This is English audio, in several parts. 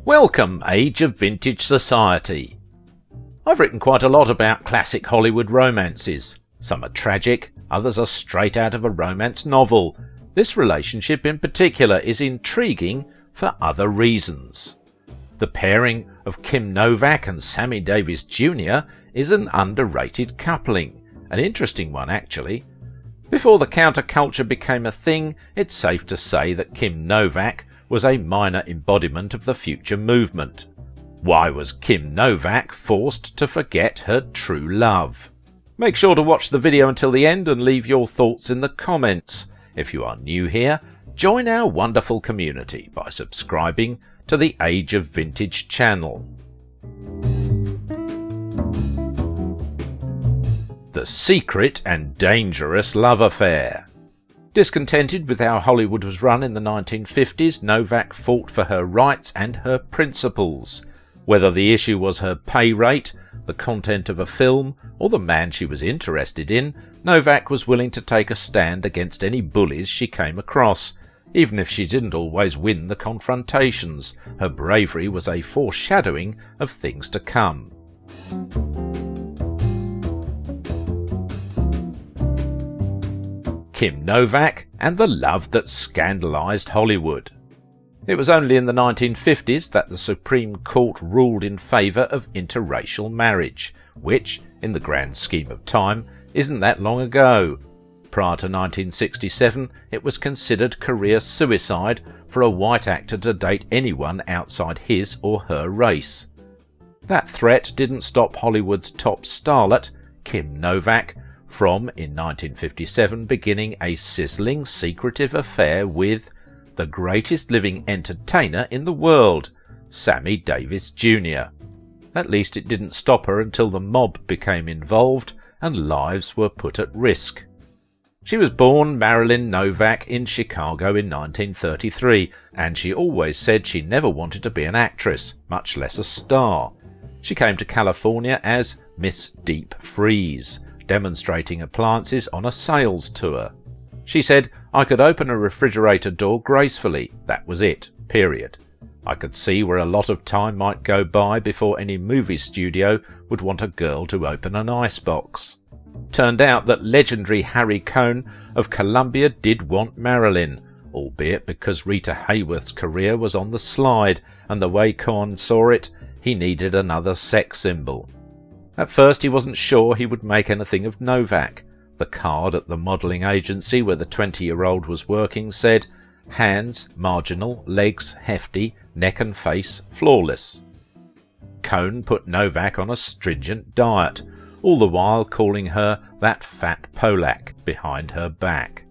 Welcome, Age of Vintage Society. I've written quite a lot about classic Hollywood romances. Some are tragic, others are straight out of a romance novel. This relationship in particular is intriguing for other reasons. The pairing of Kim Novak and Sammy Davis Jr. is an underrated coupling, an interesting one actually. Before the counterculture became a thing, it's safe to say that Kim Novak was a minor embodiment of the future movement. Why was Kim Novak forced to forget her true love? Make sure to watch the video until the end and leave your thoughts in the comments. If you are new here, join our wonderful community by subscribing to the Age of Vintage channel. The secret and dangerous love affair. Discontented with how Hollywood was run in the 1950s, Novak fought for her rights and her principles. Whether the issue was her pay rate, the content of a film, or the man she was interested in, Novak was willing to take a stand against any bullies she came across. Even if she didn't always win the confrontations, her bravery was a foreshadowing of things to come. Kim Novak and the love that scandalised Hollywood. It was only in the 1950s that the Supreme Court ruled in favour of interracial marriage, which, in the grand scheme of time, isn't that long ago. Prior to 1967, it was considered career suicide for a white actor to date anyone outside his or her race. That threat didn't stop Hollywood's top starlet, Kim Novak, from, in 1957, beginning a sizzling, secretive affair with the greatest living entertainer in the world, Sammy Davis Jr. At least it didn't stop her until the mob became involved and lives were put at risk. She was born Marilyn Novak in Chicago in 1933, and she always said she never wanted to be an actress, much less a star. She came to California as Miss Deep Freeze, demonstrating appliances on a sales tour. She said, "I could open a refrigerator door gracefully. That was it, period. I could see where a lot of time might go by before any movie studio would want a girl to open an icebox." Turned out that legendary Harry Cohn of Columbia did want Marilyn, albeit because Rita Hayworth's career was on the slide, and the way Cohn saw it, he needed another sex symbol. At first he wasn't sure he would make anything of Novak. The card at the modelling agency where the 20-year-old was working said, "Hands, marginal, legs, hefty, neck and face, flawless." Cohn put Novak on a stringent diet, all the while calling her that fat Polak behind her back.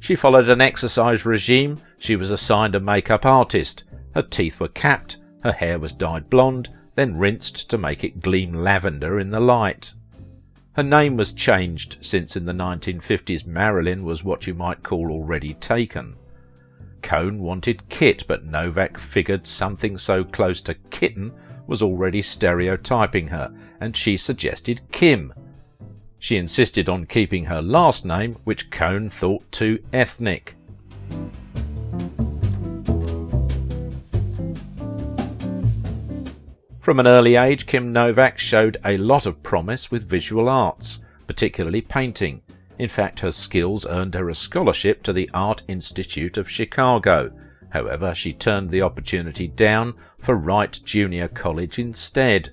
She followed an exercise regime, she was assigned a makeup artist, her teeth were capped, her hair was dyed blonde, then rinsed to make it gleam lavender in the light. Her name was changed since in the 1950s Marilyn was what you might call already taken. Cohn wanted Kit, but Novak figured something so close to kitten was already stereotyping her, and she suggested Kim. She insisted on keeping her last name, which Cohn thought too ethnic. From an early age, Kim Novak showed a lot of promise with visual arts, particularly painting. In fact, her skills earned her a scholarship to the Art Institute of Chicago. However, she turned the opportunity down for Wright Junior College instead.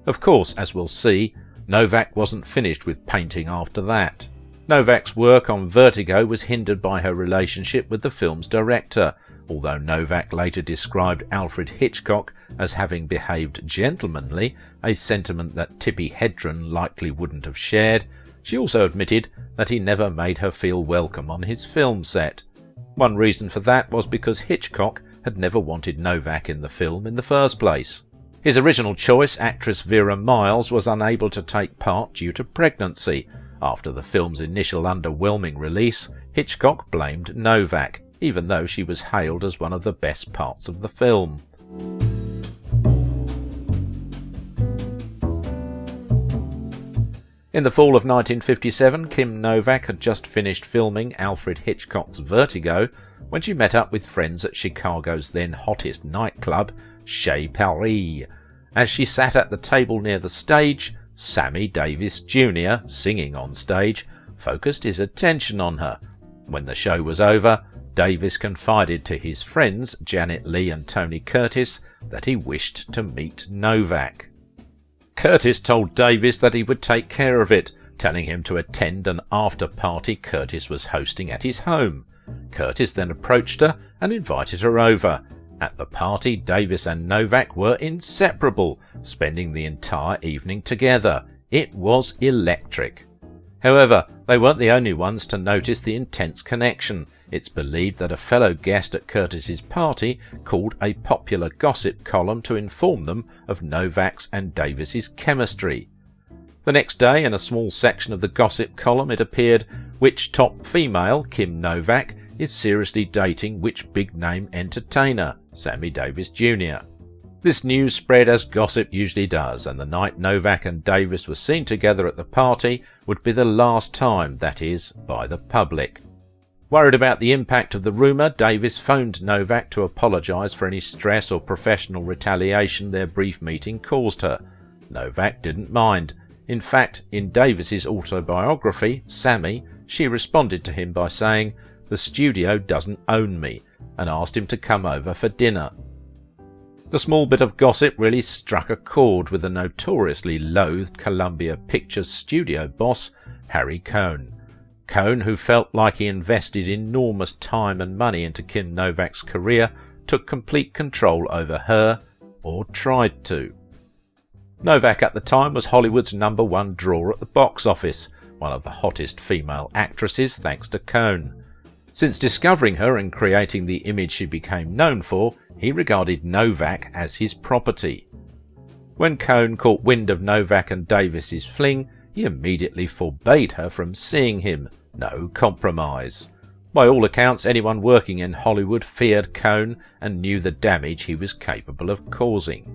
Of course, as we'll see, Novak wasn't finished with painting after that. Novak's work on Vertigo was hindered by her relationship with the film's director, although Novak later described Alfred Hitchcock as having behaved gentlemanly, a sentiment that Tippi Hedren likely wouldn't have shared. She also admitted that he never made her feel welcome on his film set. One reason for that was because Hitchcock had never wanted Novak in the film in the first place. His original choice, actress Vera Miles, was unable to take part due to pregnancy. After the film's initial underwhelming release, Hitchcock blamed Novak, even though she was hailed as one of the best parts of the film. In the fall of 1957, Kim Novak had just finished filming Alfred Hitchcock's Vertigo when she met up with friends at Chicago's then hottest nightclub, Chez Paris. As she sat at the table near the stage, Sammy Davis Jr., singing on stage, focused his attention on her. When the show was over, Davis confided to his friends Janet Leigh and Tony Curtis that he wished to meet Novak. Curtis told Davis that he would take care of it, telling him to attend an after-party Curtis was hosting at his home. Curtis then approached her and invited her over. At the party, Davis and Novak were inseparable, spending the entire evening together. It was electric. However, they weren't the only ones to notice the intense connection. It's believed that a fellow guest at Curtis's party called a popular gossip column to inform them of Novak's and Davis's chemistry. The next day, in a small section of the gossip column, it appeared, "Which top female, Kim Novak, is seriously dating which big-name entertainer, Sammy Davis Jr." This news spread as gossip usually does, and the night Novak and Davis were seen together at the party would be the last time, that is, by the public. Worried about the impact of the rumour, Davis phoned Novak to apologise for any stress or professional retaliation their brief meeting caused her. Novak didn't mind. In fact, in Davis's autobiography, Sammy, she responded to him by saying, "The studio doesn't own me," and asked him to come over for dinner. The small bit of gossip really struck a chord with the notoriously loathed Columbia Pictures studio boss, Harry Cohn. Cohn, who felt like he invested enormous time and money into Kim Novak's career, took complete control over her, or tried to. Novak at the time was Hollywood's #1 draw at the box office, one of the hottest female actresses thanks to Cohn. Since discovering her and creating the image she became known for, he regarded Novak as his property. When Cohn caught wind of Novak and Davis's fling, he immediately forbade her from seeing him. No compromise. By all accounts, anyone working in Hollywood feared Cohn and knew the damage he was capable of causing.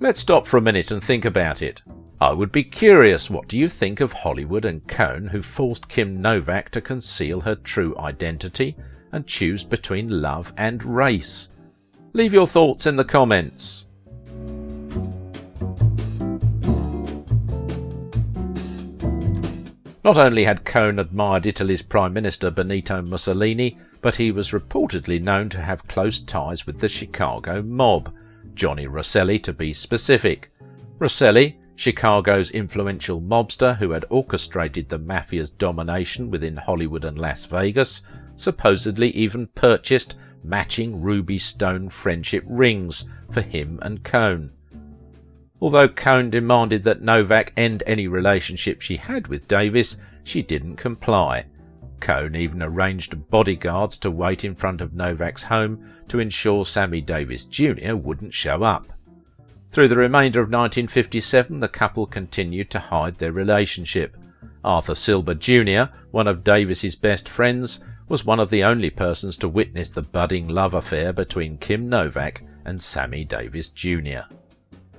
Let's stop for a minute and think about it. I would be curious, what do you think of Hollywood and Cohn, who forced Kim Novak to conceal her true identity and choose between love and race? Leave your thoughts in the comments. Not only had Cohn admired Italy's Prime Minister Benito Mussolini, but he was reportedly known to have close ties with the Chicago mob, Johnny Rosselli to be specific. Rosselli, Chicago's influential mobster who had orchestrated the mafia's domination within Hollywood and Las Vegas, supposedly even purchased matching ruby stone friendship rings for him and Cohn. Although Cohn demanded that Novak end any relationship she had with Davis, she didn't comply. Cohn even arranged bodyguards to wait in front of Novak's home to ensure Sammy Davis Jr. wouldn't show up. Through the remainder of 1957, the couple continued to hide their relationship. Arthur Silber Jr., one of Davis's best friends, was one of the only persons to witness the budding love affair between Kim Novak and Sammy Davis Jr.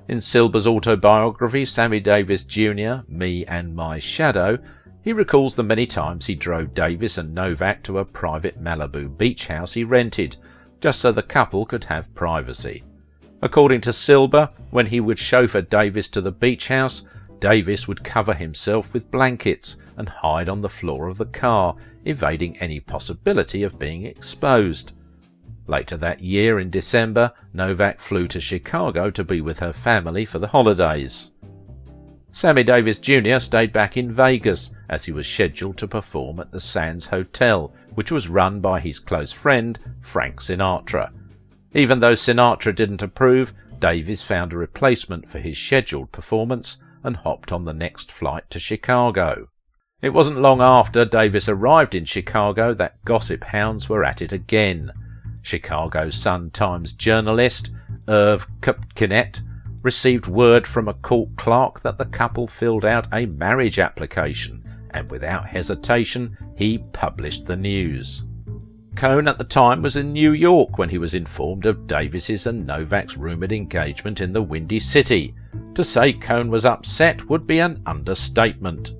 In Silber's autobiography, Sammy Davis Jr., Me and My Shadow, he recalls the many times he drove Davis and Novak to a private Malibu beach house he rented, just so the couple could have privacy. According to Silber, when he would chauffeur Davis to the beach house, Davis would cover himself with blankets and hide on the floor of the car, evading any possibility of being exposed. Later that year, in December, Novak flew to Chicago to be with her family for the holidays. Sammy Davis Jr. stayed back in Vegas as he was scheduled to perform at the Sands Hotel, which was run by his close friend Frank Sinatra. Even though Sinatra didn't approve, Davis found a replacement for his scheduled performance and hopped on the next flight to Chicago. It wasn't long after Davis arrived in Chicago that gossip hounds were at it again. Chicago Sun-Times journalist Irv Kupcinet received word from a court clerk that the couple filled out a marriage application, and without hesitation he published the news. Cohn at the time was in New York when he was informed of Davis's and Novak's rumoured engagement in the Windy City. To say Cohn was upset would be an understatement.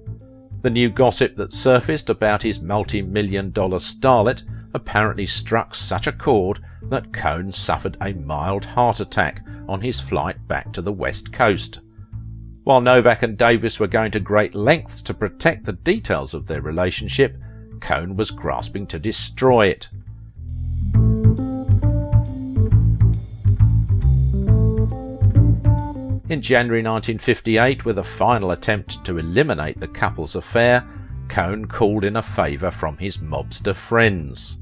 The new gossip that surfaced about his multi-million-dollar starlet apparently struck such a chord that Cohn suffered a mild heart attack on his flight back to the West Coast. While Novak and Davis were going to great lengths to protect the details of their relationship, Cohn was grasping to destroy it. In January 1958, with a final attempt to eliminate the couple's affair, Cohn called in a favour from his mobster friends.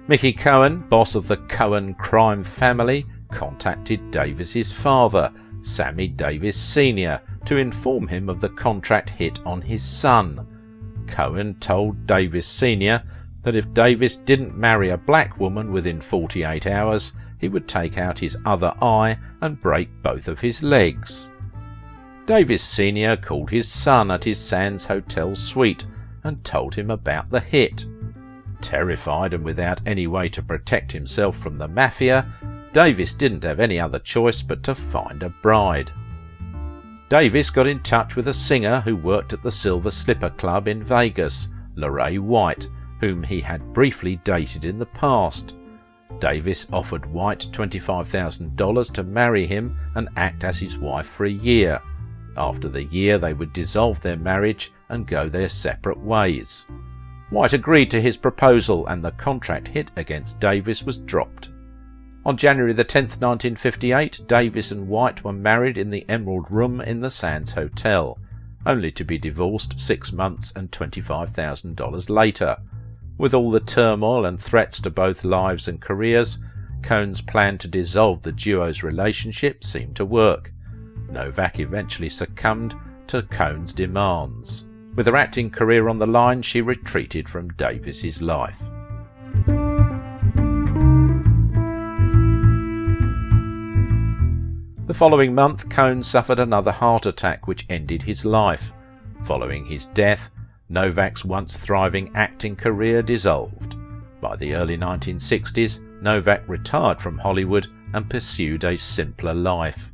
Mickey Cohen, boss of the Cohen crime family, contacted Davis's father, Sammy Davis Sr., to inform him of the contract hit on his son. Cohen told Davis Sr. that if Davis didn't marry a black woman within 48 hours, he would take out his other eye and break both of his legs. Davis Sr. called his son at his Sands Hotel suite and told him about the hit. Terrified and without any way to protect himself from the mafia, Davis didn't have any other choice but to find a bride. Davis got in touch with a singer who worked at the Silver Slipper Club in Vegas, Lorraine White, whom he had briefly dated in the past. Davis offered White $25,000 to marry him and act as his wife for a year. After the year, they would dissolve their marriage and go their separate ways. White agreed to his proposal, and the contract hit against Davis was dropped. On January the 10th, 1958, Davis and White were married in the Emerald Room in the Sands Hotel, only to be divorced 6 months and $25,000 later. With all the turmoil and threats to both lives and careers, Cohn's plan to dissolve the duo's relationship seemed to work. Novak eventually succumbed to Cohn's demands. With her acting career on the line, she retreated from Davis's life. The following month, Cohn suffered another heart attack which ended his life. Following his death, Novak's once thriving acting career dissolved. By the early 1960s, Novak retired from Hollywood and pursued a simpler life.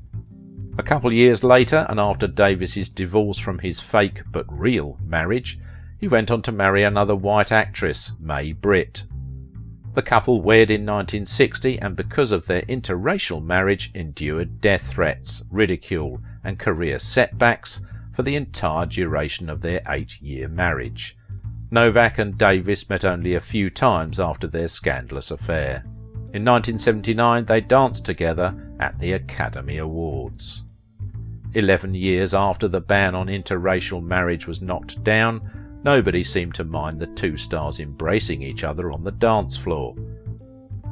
A couple years later, and after Davis's divorce from his fake but real marriage, he went on to marry another white actress, Mae Britt. The couple wed in 1960, and because of their interracial marriage endured death threats, ridicule and career setbacks for the entire duration of their 8-year marriage. Novak and Davis met only a few times after their scandalous affair. In 1979 they danced together at the Academy Awards. 11 years after the ban on interracial marriage was knocked down, nobody seemed to mind the two stars embracing each other on the dance floor.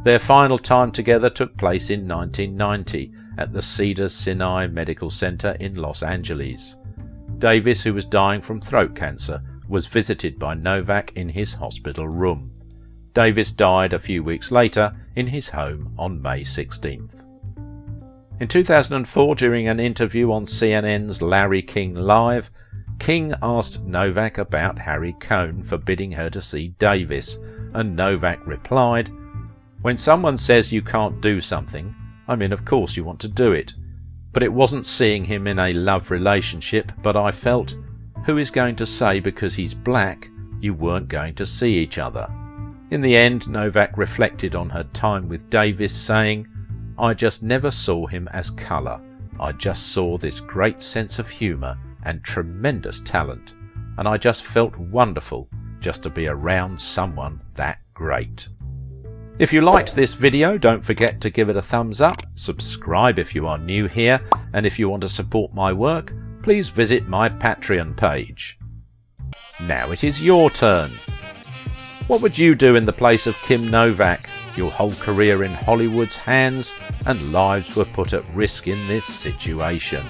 Their final time together took place in 1990 at the Cedars-Sinai Medical Center in Los Angeles. Davis, who was dying from throat cancer, was visited by Novak in his hospital room. Davis died a few weeks later in his home on May 16th. In 2004, during an interview on CNN's Larry King Live, King asked Novak about Harry Cohn forbidding her to see Davis, and Novak replied, "When someone says you can't do something, I mean, of course you want to do it. But it wasn't seeing him in a love relationship, but I felt, who is going to say because he's black, you weren't going to see each other?" In the end, Novak reflected on her time with Davis, saying, "I just never saw him as colour. I just saw this great sense of humour and tremendous talent, and I just felt wonderful just to be around someone that great." If you liked this video, don't forget to give it a thumbs up, subscribe if you are new here, and if you want to support my work, please visit my Patreon page. Now it is your turn. What would you do in the place of Kim Novak? Your whole career in Hollywood's hands, and lives were put at risk in this situation.